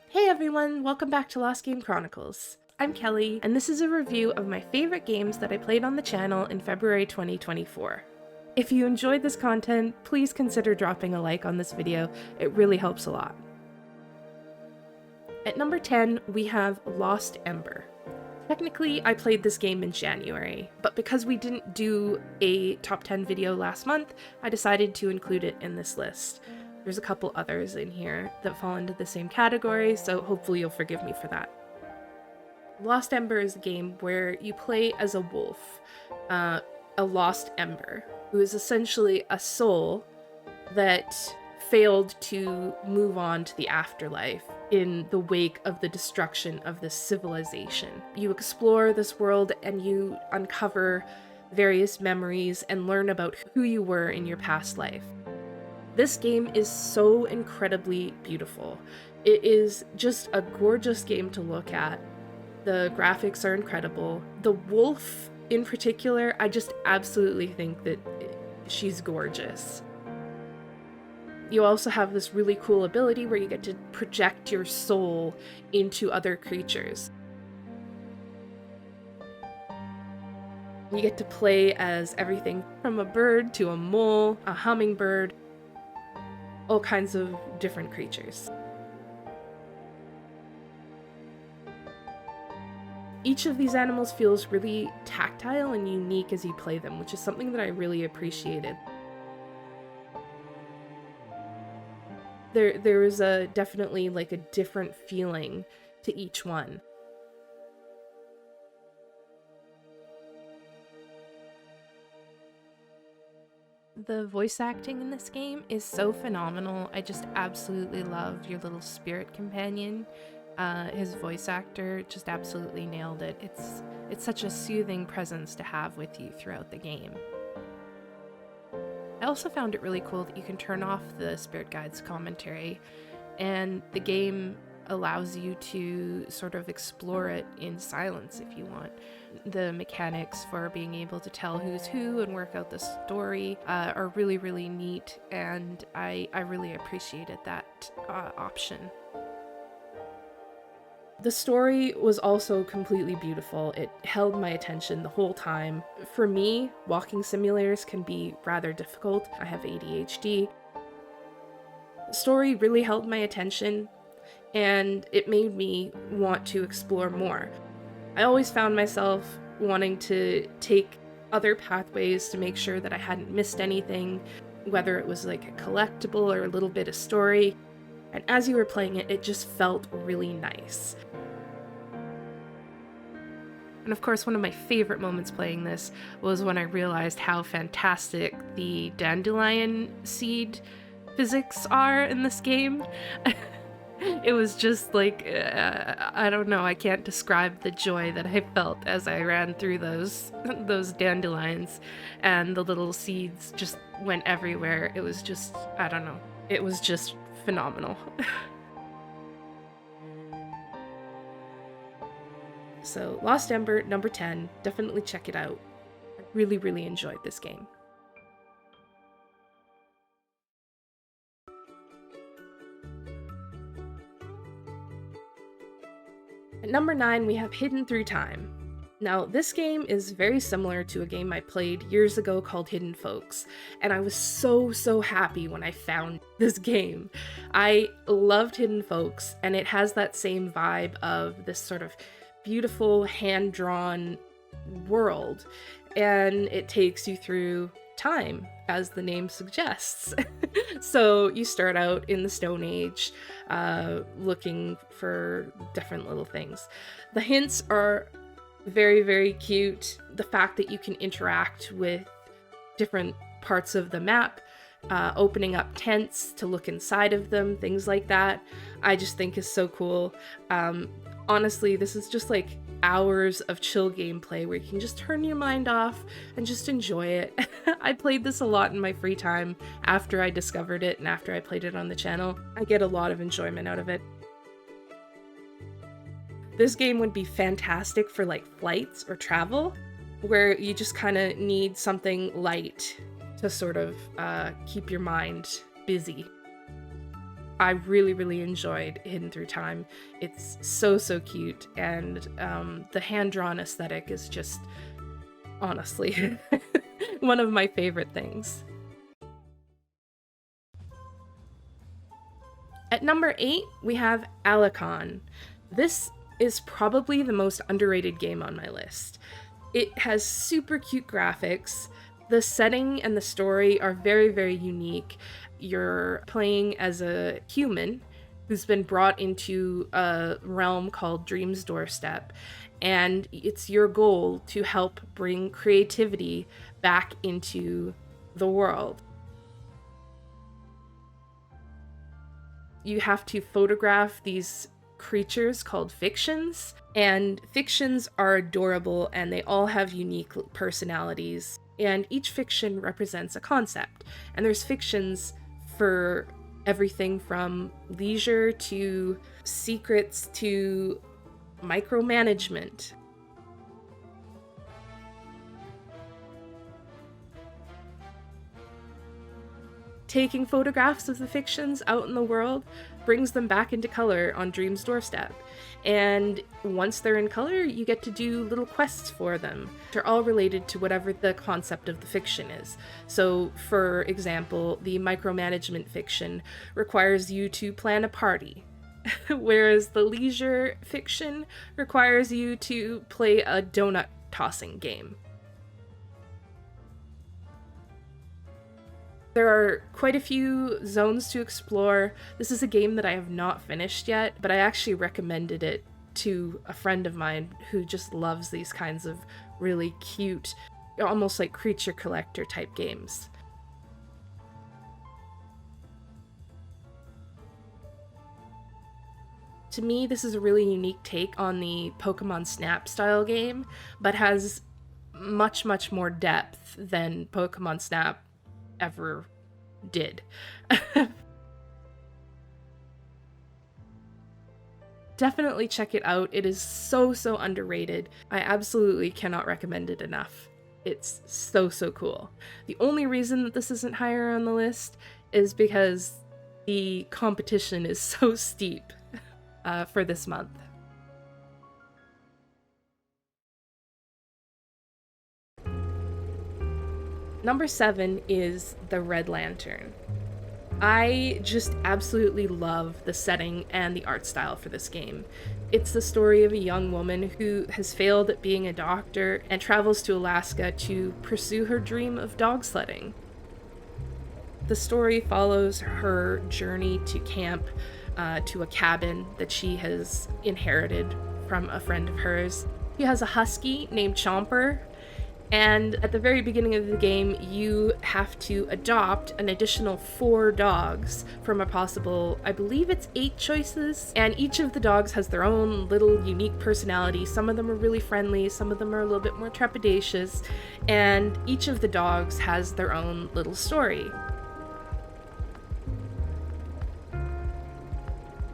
Hey everyone, welcome back to Lost Game Chronicles. I'm Kelly, and this is a review of my favorite games that I played on the channel in February 2024. If you enjoyed this content, please consider dropping a like on this video, it really helps a lot. At number 10, we have Lost Ember. Technically, I played this game in January, but because we didn't do a top 10 video last month, I decided to include it in this list. There's a couple others in here that fall into the same category, so hopefully you'll forgive me for that. Lost Ember is a game where you play as a wolf, a lost ember, who is essentially a soul that failed to move on to the afterlife in the wake of the destruction of this civilization. You explore this world and you uncover various memories and learn about who you were in your past life. This game is so incredibly beautiful. It is just a gorgeous game to look at. The graphics are incredible. The wolf in particular, I just absolutely think that she's gorgeous. You also have this really cool ability where you get to project your soul into other creatures. You get to play as everything from a bird to a mole, a hummingbird, all kinds of different creatures. Each of these animals feels really tactile and unique as you play them, which is something that I really appreciated. There is definitely like a different feeling to each one. The voice acting in this game is so phenomenal. I just absolutely love your little spirit companion. His voice actor just absolutely nailed it. It's such a soothing presence to have with you throughout the game. I also found it really cool that you can turn off the spirit guide's commentary, and the game allows you to sort of explore it in silence if you want. The mechanics for being able to tell who's who and work out the story are really, really neat, and I really appreciated that option. The story was also completely beautiful. It held my attention the whole time. For me, walking simulators can be rather difficult. I have ADHD. The story really held my attention, and it made me want to explore more. I always found myself wanting to take other pathways to make sure that I hadn't missed anything, whether it was like a collectible or a little bit of story. And as you were playing it, it just felt really nice. And of course, one of my favorite moments playing this was when I realized how fantastic the dandelion seed physics are in this game. It was just like, I don't know, I can't describe the joy that I felt as I ran through those dandelions, and the little seeds just went everywhere. It was just, I don't know, it was just phenomenal. So Lost Ember, number 10, definitely check it out. I really, really enjoyed this game. At number 9, we have Hidden Through Time. Now, this game is very similar to a game I played years ago called Hidden Folks, and I was so happy when I found this game. I loved Hidden Folks, and it has that same vibe of this sort of beautiful hand-drawn world, and it takes you through time, as the name suggests. So you start out in the Stone Age, looking for different little things. The hints are very cute. The fact that you can interact with different parts of the map, opening up tents to look inside of them, things like that, I just think is so cool. Honestly, this is just like hours of chill gameplay where you can just turn your mind off and just enjoy it. I played this a lot in my free time after I discovered it and after I played it on the channel. I get a lot of enjoyment out of it. This game would be fantastic for like flights or travel, where you just kind of need something light to sort of keep your mind busy. I really, really enjoyed Hidden Through Time. It's so, so cute, and the hand-drawn aesthetic is just, honestly, one of my favorite things. At number 8, we have Alekon. This is probably the most underrated game on my list. It has super cute graphics. The setting and the story are very, very unique. You're playing as a human who's been brought into a realm called Dream's Doorstep, and it's your goal to help bring creativity back into the world. You have to photograph these creatures called fictions, and fictions are adorable and they all have unique personalities, and each fiction represents a concept, and there's fictions for everything from leisure to secrets to micromanagement. Taking photographs of the fictions out in the world brings them back into color on Dream's Doorstep. And once they're in color, you get to do little quests for them. They're all related to whatever the concept of the fiction is. So, for example, the micromanagement fiction requires you to plan a party, whereas the leisure fiction requires you to play a donut tossing game. There are quite a few zones to explore. This is a game that I have not finished yet, but I actually recommended it to a friend of mine who just loves these kinds of really cute, almost like creature collector type games. To me, this is a really unique take on the Pokemon Snap style game, but has much, much more depth than Pokemon Snap ever did. Definitely check it out. It is so, so underrated. I absolutely cannot recommend it enough. It's so, so cool. The only reason that this isn't higher on the list is because the competition is so steep for this month. Number 7 is The Red Lantern. I just absolutely love the setting and the art style for this game. It's the story of a young woman who has failed at being a doctor and travels to Alaska to pursue her dream of dog sledding. The story follows her journey to camp, to a cabin that she has inherited from a friend of hers. She has a husky named Chomper, and at the very beginning of the game, you have to adopt an additional 4 dogs from a possible, I believe it's 8 choices, and each of the dogs has their own little unique personality. Some of them are really friendly, some of them are a little bit more trepidatious, and each of the dogs has their own little story.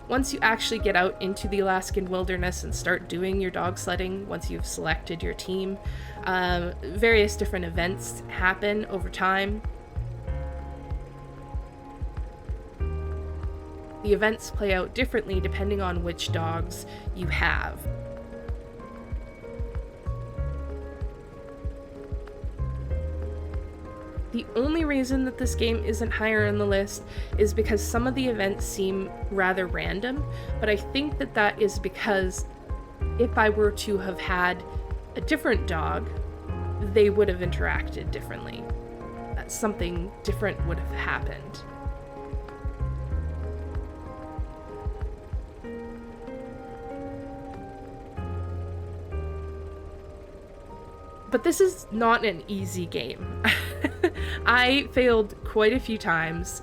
Once you actually get out into the Alaskan wilderness and start doing your dog sledding, once you've selected your team, various different events happen over time. The events play out differently depending on which dogs you have. The only reason that this game isn't higher on the list is because some of the events seem rather random, but I think that that is because if I were to have had a different dog, they would have interacted differently. Something different would have happened. But this is not an easy game. I failed quite a few times,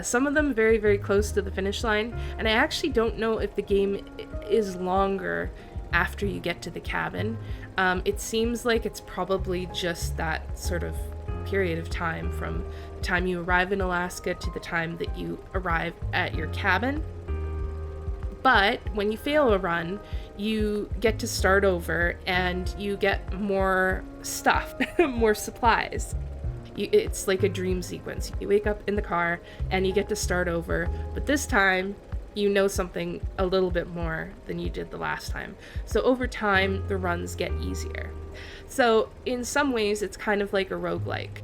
some of them very, very close to the finish line, and I actually don't know if the game is longer after you get to the cabin. It seems like it's probably just that sort of period of time from the time you arrive in Alaska to the time that you arrive at your cabin. But when you fail a run, you get to start over and you get more stuff, more supplies. It's like a dream sequence. You wake up in the car and you get to start over, but this time you know something a little bit more than you did the last time. So over time, the runs get easier. So in some ways, it's kind of like a roguelike.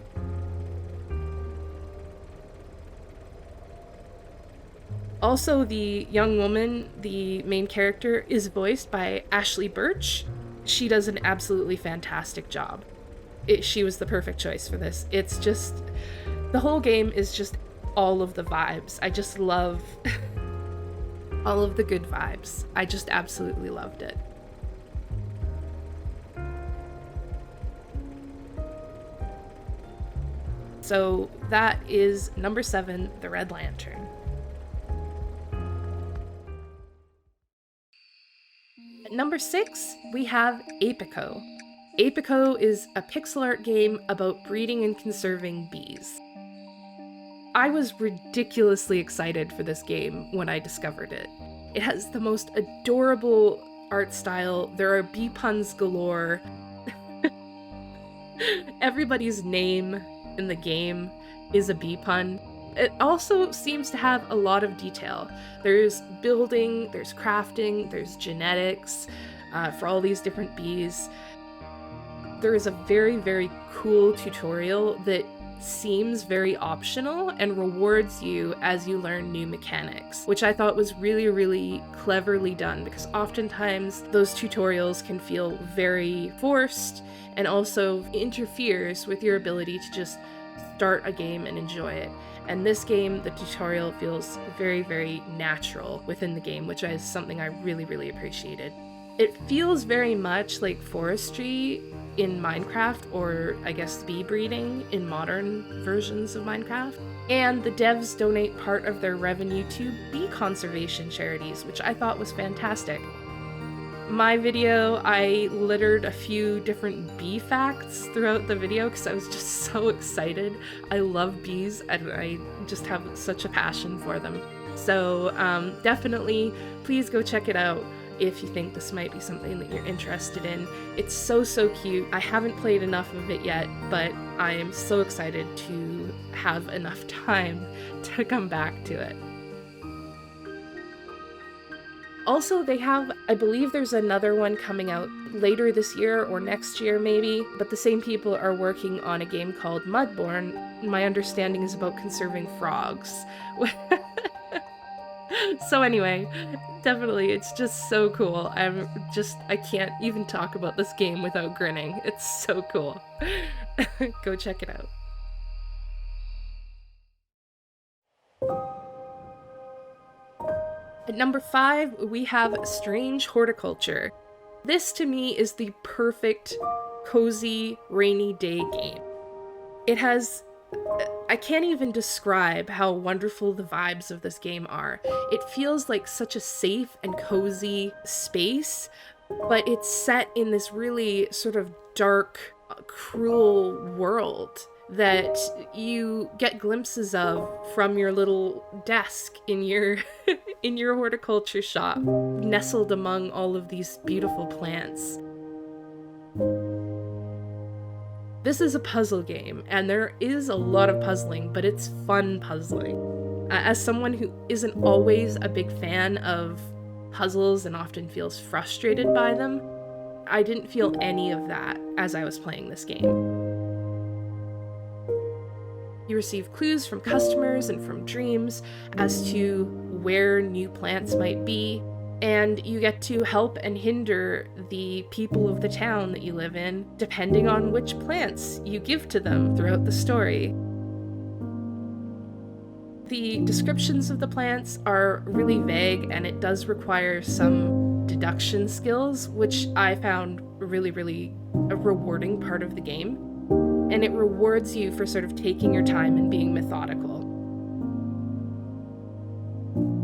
Also, the young woman, the main character, is voiced by Ashley Birch. She does an absolutely fantastic job. She was the perfect choice for this. It's just, the whole game is just all of the vibes. I just love all of the good vibes. I just absolutely loved it. So that is number 7, The Red Lantern. At number 6, we have APICO. APICO is a pixel art game about breeding and conserving bees. I was ridiculously excited for this game when I discovered it. It has the most adorable art style. There are bee puns galore. Everybody's name in the game is a bee pun. It also seems to have a lot of detail. There's building, there's crafting, there's genetics for all these different bees. There is a very, very cool tutorial that seems very optional and rewards you as you learn new mechanics, which I thought was really, really cleverly done, because oftentimes those tutorials can feel very forced and also interferes with your ability to just start a game and enjoy it. And this game, the tutorial feels very, very natural within the game, which is something I really, really appreciated. It feels very much like forestry in Minecraft, or I guess bee breeding in modern versions of Minecraft. And the devs donate part of their revenue to bee conservation charities, which I thought was fantastic. My video, I littered a few different bee facts throughout the video because I was just so excited. I love bees and I just have such a passion for them. So definitely, please go check it out if you think this might be something that you're interested in. It's so, so cute. I haven't played enough of it yet, but I am so excited to have enough time to come back to it. Also, they have, I believe there's another one coming out later this year or next year maybe, but the same people are working on a game called Mudborn. My understanding is about conserving frogs. So anyway, definitely, it's just so cool. I can't even talk about this game without grinning. It's so cool. Go check it out. At number 5, we have Strange Horticulture. This, to me, is the perfect, cozy, rainy day game. It has... I can't even describe how wonderful the vibes of this game are. It feels like such a safe and cozy space, but it's set in this really sort of dark, cruel world that you get glimpses of from your little desk in your in your horticulture shop, nestled among all of these beautiful plants. This is a puzzle game, and there is a lot of puzzling, but it's fun puzzling. As someone who isn't always a big fan of puzzles and often feels frustrated by them, I didn't feel any of that as I was playing this game. You receive clues from customers and from dreams as to where new plants might be, and you get to help and hinder the people of the town that you live in, depending on which plants you give to them throughout the story. The descriptions of the plants are really vague, and it does require some deduction skills, which I found really, really a rewarding part of the game. And it rewards you for sort of taking your time and being methodical.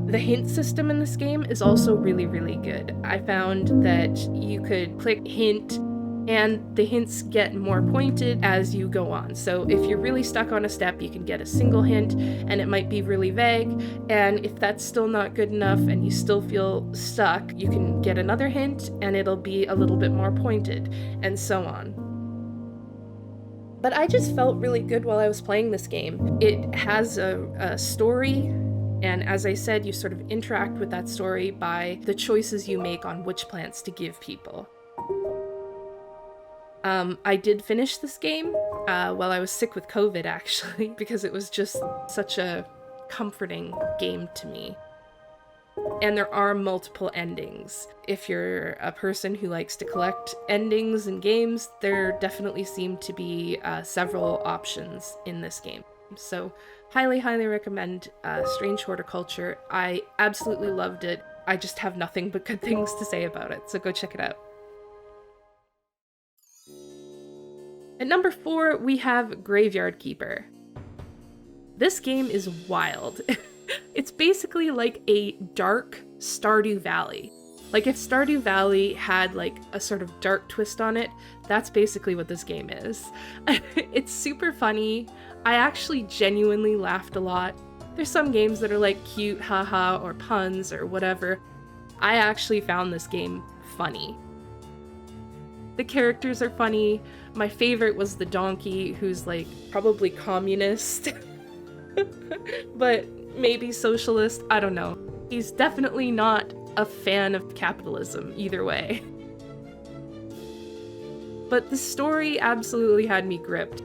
The hint system in this game is also really, really good. I found that you could click hint and the hints get more pointed as you go on. So if you're really stuck on a step, you can get a single hint and it might be really vague. And if that's still not good enough and you still feel stuck, you can get another hint and it'll be a little bit more pointed, and so on. But I just felt really good while I was playing this game. It has a story, and as I said, you sort of interact with that story by the choices you make on which plants to give people. I did finish this game while I was sick with COVID, actually, because it was just such a comforting game to me. And there are multiple endings. If you're a person who likes to collect endings in games, there definitely seem to be several options in this game. So highly, highly recommend Strange Horticulture. I absolutely loved it. I just have nothing but good things to say about it, so go check it out. At number 4, we have Graveyard Keeper. This game is wild. It's basically like a dark Stardew Valley. Like if Stardew Valley had like a sort of dark twist on it, that's basically what this game is. It's super funny. I actually genuinely laughed a lot. There's some games that are like cute, haha, or puns or whatever. I actually found this game funny. The characters are funny. My favorite was the donkey, who's like probably communist, but maybe socialist, I don't know. He's definitely not a fan of capitalism either way. But the story absolutely had me gripped.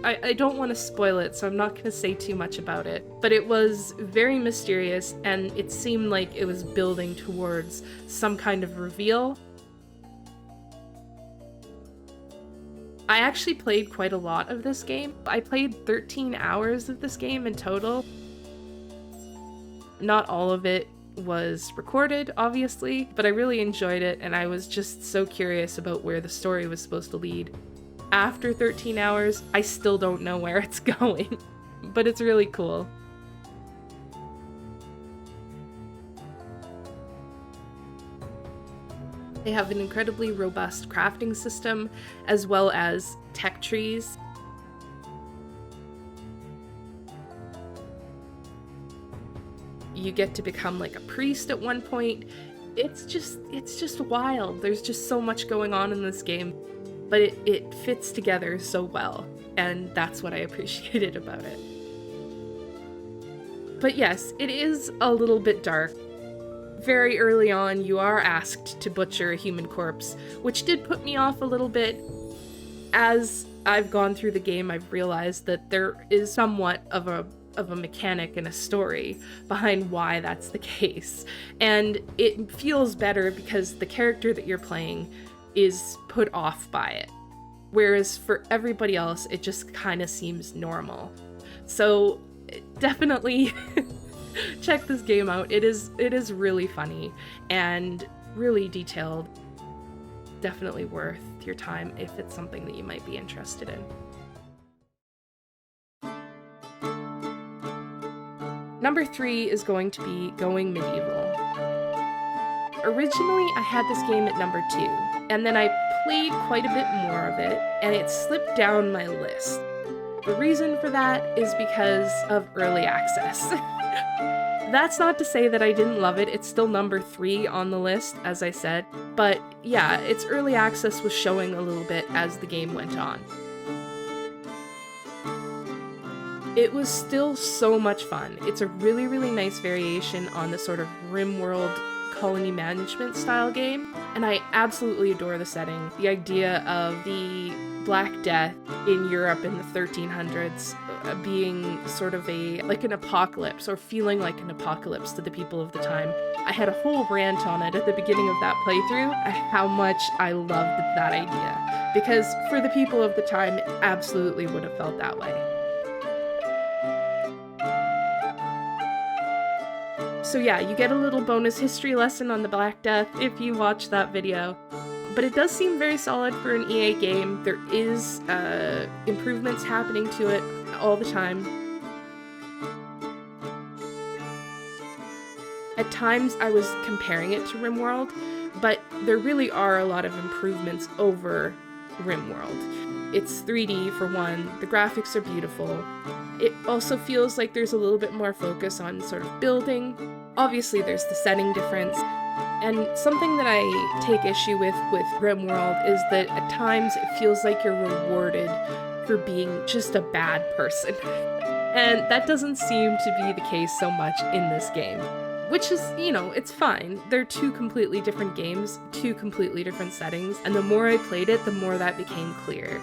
I don't want to spoil it, so I'm not going to say too much about it, but it was very mysterious and it seemed like it was building towards some kind of reveal. I actually played quite a lot of this game. I played 13 hours of this game in total. Not all of it was recorded, obviously, but I really enjoyed it and I was just so curious about where the story was supposed to lead. After 13 hours, I still don't know where it's going, but it's really cool. They have an incredibly robust crafting system, as well as tech trees. You get to become like a priest at one point. It's just wild. There's just so much going on in this game, but it fits together so well, and that's what I appreciated about it. But yes, it is a little bit dark. Very early on, you are asked to butcher a human corpse, which did put me off a little bit. As I've gone through the game, I've realized that there is somewhat of a mechanic and a story behind why that's the case. And it feels better because the character that you're playing is put off by it. Whereas for everybody else, it just kind of seems normal. So definitely check this game out. It is really funny and really detailed. Definitely worth your time if it's something that you might be interested in. Number 3 is going to be Going Medieval. Originally, I had this game at number 2, and then I played quite a bit more of it, and it slipped down my list. The reason for that is because of early access. That's not to say that I didn't love it. It's still number 3 on the list, as I said. But yeah, its early access was showing a little bit as the game went on. It was still so much fun. It's a really, really nice variation on the sort of RimWorld colony management style game, and I absolutely adore the setting. The idea of the Black Death in Europe in the 1300s being sort of like an apocalypse, or feeling like an apocalypse to the people of the time. I had a whole rant on it at the beginning of that playthrough, how much I loved that idea, because for the people of the time, it absolutely would have felt that way. So yeah, you get a little bonus history lesson on the Black Death if you watch that video. But it does seem very solid for an EA game. There is improvements happening to it all the time. At times I was comparing it to RimWorld, but there really are a lot of improvements over RimWorld. It's 3D for one, the graphics are beautiful. It also feels like there's a little bit more focus on sort of building. Obviously there's the setting difference. And something that I take issue with RimWorld is that at times it feels like you're rewarded for being just a bad person. And that doesn't seem to be the case so much in this game. Which is, it's fine. They're two completely different games, two completely different settings, and the more I played it, the more that became clear.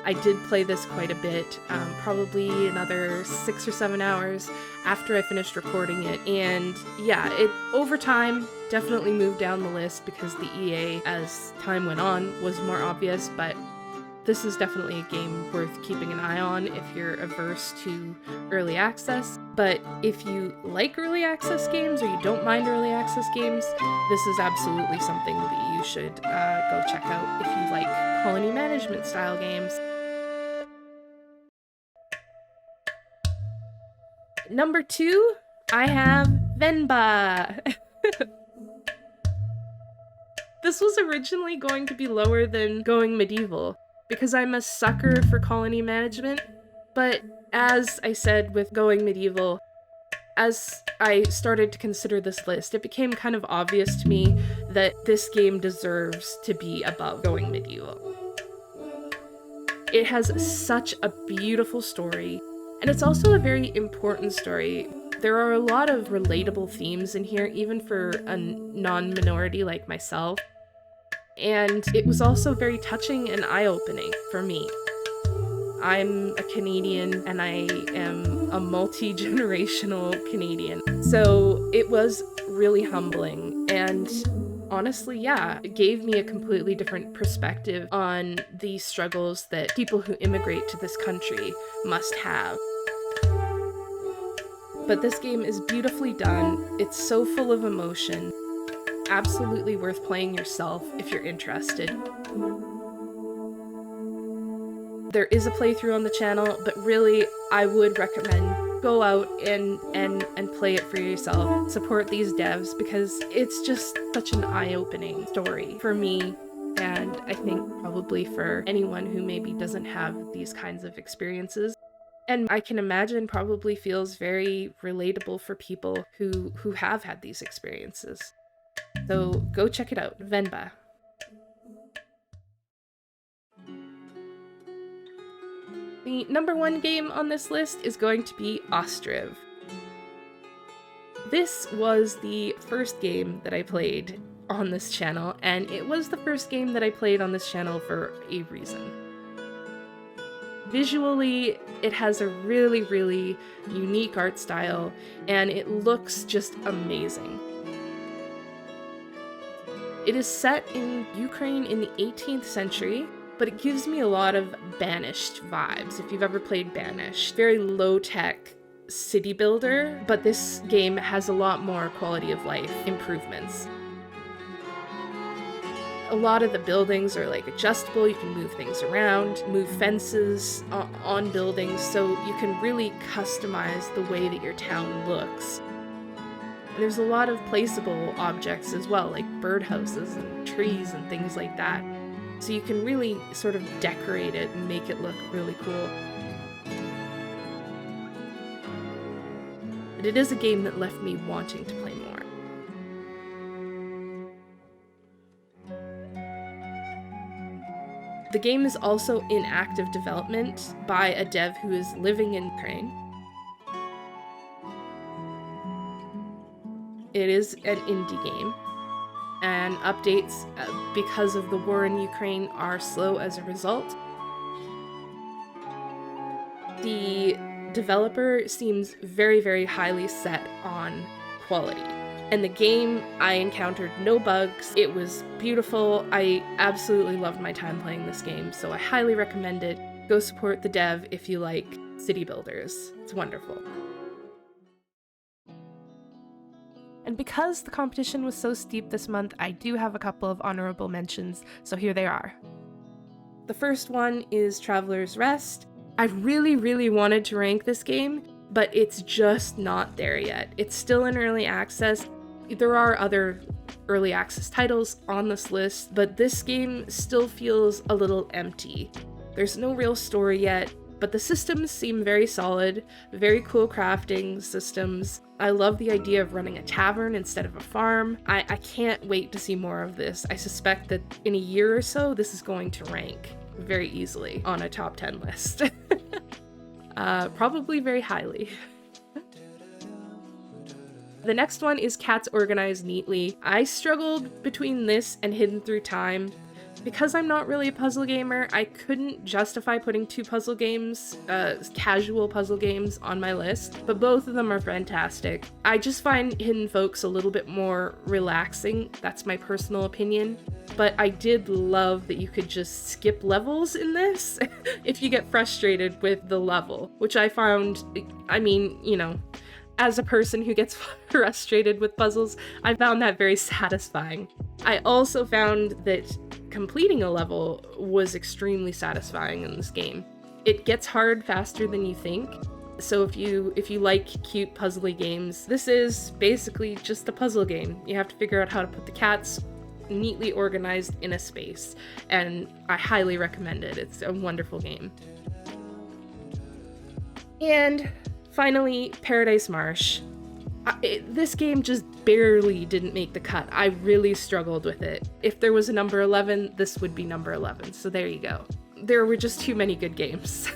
I did play this quite a bit, probably another 6 or 7 hours after I finished recording it, and yeah, it over time definitely moved down the list because the EA, as time went on, was more obvious, but this is definitely a game worth keeping an eye on if you're averse to early access. But if you like early access games or you don't mind early access games, this is absolutely something that you should go check out if you like colony management style games. Number 2, I have Venba. This was originally going to be lower than Going Medieval, because I'm a sucker for colony management, but as I said with Going Medieval, as I started to consider this list, it became kind of obvious to me that this game deserves to be above Going Medieval. It has such a beautiful story, and it's also a very important story. There are a lot of relatable themes in here, even for a non-minority like myself. And it was also very touching and eye-opening for me. I'm a Canadian and I am a multi-generational Canadian. So it was really humbling and honestly, yeah, it gave me a completely different perspective on the struggles that people who immigrate to this country must have. But this game is beautifully done. It's so full of emotion. Absolutely worth playing yourself if you're interested. There is a playthrough on the channel, but really I would recommend go out and play it for yourself. Support these devs because it's just such an eye-opening story for me, and I think probably for anyone who maybe doesn't have these kinds of experiences. And I can imagine probably feels very relatable for people who have had these experiences. So go check it out, Venba. The number 1 game on this list is going to be Ostriv. This was the first game that I played on this channel, and it was the first game that I played on this channel for a reason. Visually, it has a really, really unique art style, and it looks just amazing. It is set in Ukraine in the 18th century, but it gives me a lot of Banished vibes, if you've ever played Banished. Very low-tech city builder, but this game has a lot more quality of life improvements. A lot of the buildings are like adjustable, you can move things around, move fences on buildings, so you can really customize the way that your town looks. There's a lot of placeable objects as well, like birdhouses and trees and things like that. So you can really sort of decorate it and make it look really cool. But it is a game that left me wanting to play more. The game is also in active development by a dev who is living in Ukraine. It is an indie game, and updates because of the war in Ukraine are slow as a result. The developer seems very, very highly set on quality. And the game, I encountered no bugs. It was beautiful. I absolutely loved my time playing this game, so I highly recommend it. Go support the dev if you like city builders. It's wonderful. And because the competition was so steep this month, I do have a couple of honorable mentions, so here they are. The first one is Traveler's Rest. I really, really wanted to rank this game, but it's just not there yet. It's still in early access. There are other early access titles on this list, but this game still feels a little empty. There's no real story yet, but the systems seem very solid, very cool crafting systems. I love the idea of running a tavern instead of a farm. I can't wait to see more of this. I suspect that in a year or so, this is going to rank. very easily on a top 10 list. Probably very highly. The next one is Cats Organized Neatly. I struggled between this and Hidden Through Time. Because I'm not really a puzzle gamer, I couldn't justify putting two puzzle games, casual puzzle games, on my list, but both of them are fantastic. I just find Hidden Folks a little bit more relaxing. That's my personal opinion. But I did love that you could just skip levels in this if you get frustrated with the level, which I found, I mean, you know, as a person who gets frustrated with puzzles, I found that very satisfying. I also found that completing a level was extremely satisfying in this game. It gets hard faster than you think, so if you like cute puzzly games, this is basically just a puzzle game. You have to figure out how to put the cats neatly organized in a space, and I highly recommend it. It's a wonderful game. And finally, Paradise Marsh. This game just barely didn't make the cut. I really struggled with it. If there was a number 11, this would be number 11, so there you go. There were just too many good games.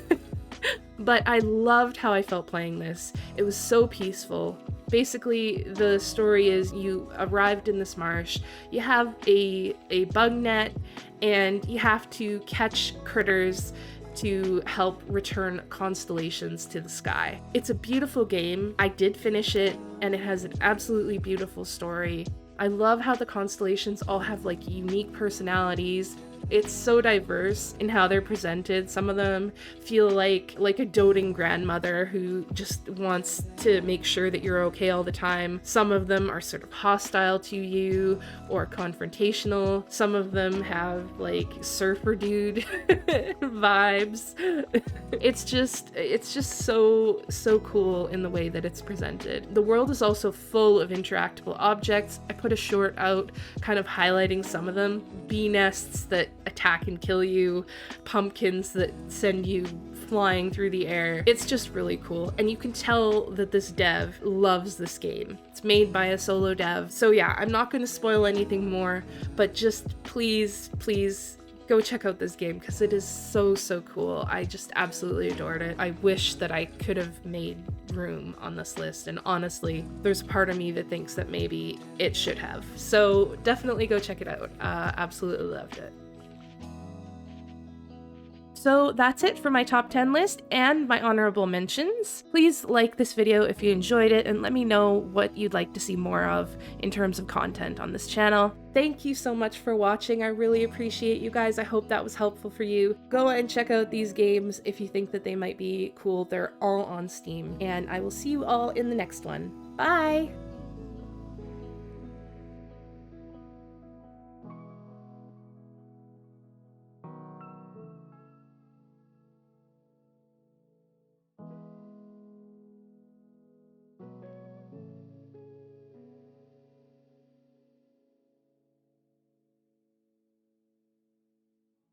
But I loved how I felt playing this. It was so peaceful. Basically, the story is you arrived in this marsh, you have a bug net, and you have to catch critters to help return constellations to the sky. It's a beautiful game. I did finish it, and it has an absolutely beautiful story. I love how the constellations all have like unique personalities. It's so diverse in how they're presented. Some of them feel like a doting grandmother who just wants to make sure that you're okay all the time. Some of them are sort of hostile to you or confrontational. Some of them have like surfer dude vibes. It's just so cool in the way that it's presented. The world is also full of interactable objects. I put a short out kind of highlighting some of them. Bee nests that attack and kill you, pumpkins that send you flying through the air. It's just really cool, and you can tell that this dev loves this game. It's made by a solo dev. So yeah, I'm not going to spoil anything more, but just please go check out this game because it is so cool. I just absolutely adored it. I wish that I could have made room on this list, and honestly, there's a part of me that thinks that maybe it should have. So definitely go check it out. Absolutely loved it. So that's it for my top 10 list and my honorable mentions. Please like this video if you enjoyed it and let me know what you'd like to see more of in terms of content on this channel. Thank you so much for watching. I really appreciate you guys. I hope that was helpful for you. Go and check out these games if you think that they might be cool. They're all on Steam, and I will see you all in the next one. Bye!